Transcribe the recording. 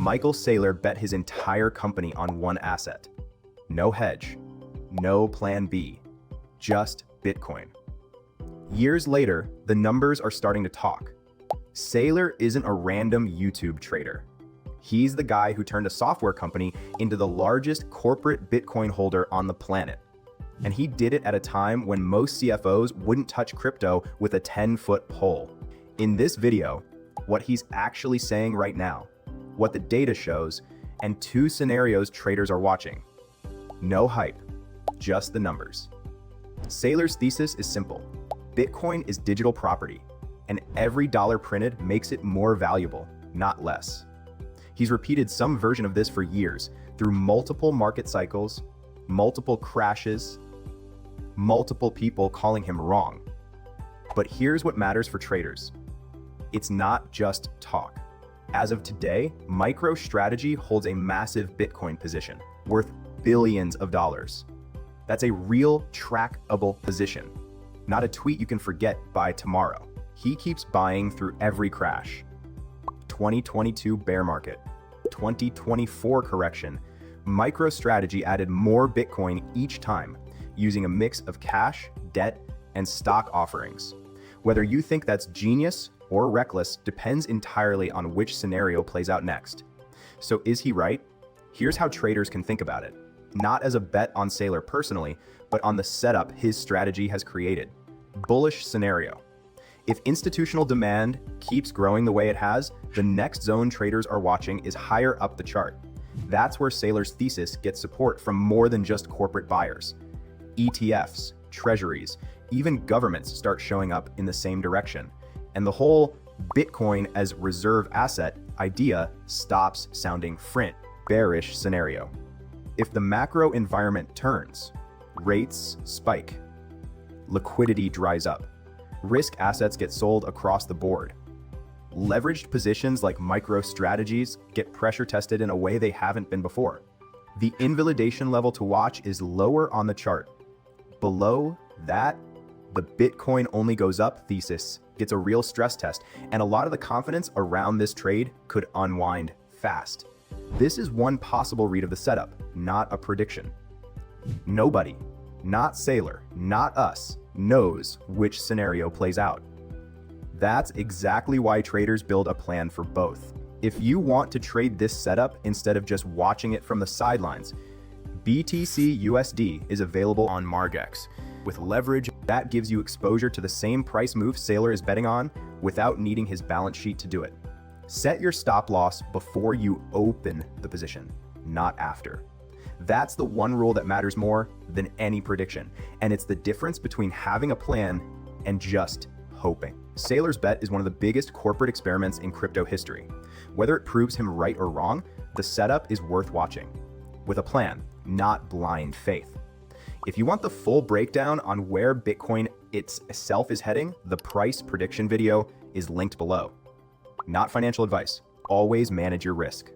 Michael Saylor bet his entire company on one asset. No hedge, no plan B, just Bitcoin. Years later, the numbers are starting to talk. Saylor isn't a random YouTube trader. He's the guy who turned a software company into the largest corporate Bitcoin holder on the planet. And he did it at a time when most CFOs wouldn't touch crypto with a 10-foot pole. In this video, what he's actually saying right now, what the data shows, and 2 scenarios traders are watching. No hype, just the numbers. Saylor's thesis is simple. Bitcoin is digital property, and every dollar printed makes it more valuable, not less. He's repeated some version of this for years through multiple market cycles, multiple crashes, multiple people calling him wrong. But here's what matters for traders. It's not just talk. As of today, MicroStrategy holds a massive Bitcoin position worth billions of dollars. That's a real trackable position, not a tweet you can forget by tomorrow. He keeps buying through every crash. 2022 bear market, 2024 correction. MicroStrategy added more Bitcoin each time, using a mix of cash, debt, and stock offerings. Whether you think that's genius or reckless depends entirely on which scenario plays out next. So is he right? Here's how traders can think about it. Not as a bet on Saylor personally, but on the setup his strategy has created. Bullish scenario. If institutional demand keeps growing the way it has, the next zone traders are watching is higher up the chart. That's where Saylor's thesis gets support from more than just corporate buyers. ETFs, treasuries, even governments start showing up in the same direction. And the whole Bitcoin as reserve asset idea stops sounding fringe. Bearish scenario. If the macro environment turns, rates spike, liquidity dries up, risk assets get sold across the board, leveraged positions like MicroStrategies get pressure tested in a way they haven't been before. The invalidation level to watch is lower on the chart. Below that, the Bitcoin only goes up thesis gets a real stress test, and a lot of the confidence around this trade could unwind fast. This is one possible read of the setup, not a prediction. Nobody, not Saylor, not us, knows which scenario plays out. That's exactly why traders build a plan for both. If you want to trade this setup instead of just watching it from the sidelines, BTC USD is available on Margex. With leverage, that gives you exposure to the same price move Saylor is betting on without needing his balance sheet to do it. Set your stop loss before you open the position, not after. That's the one rule that matters more than any prediction, and it's the difference between having a plan and just hoping. Saylor's bet is one of the biggest corporate experiments in crypto history. Whether it proves him right or wrong, the setup is worth watching. With a plan, not blind faith. If you want the full breakdown on where Bitcoin itself is heading, the price prediction video is linked below. Not financial advice. Always manage your risk.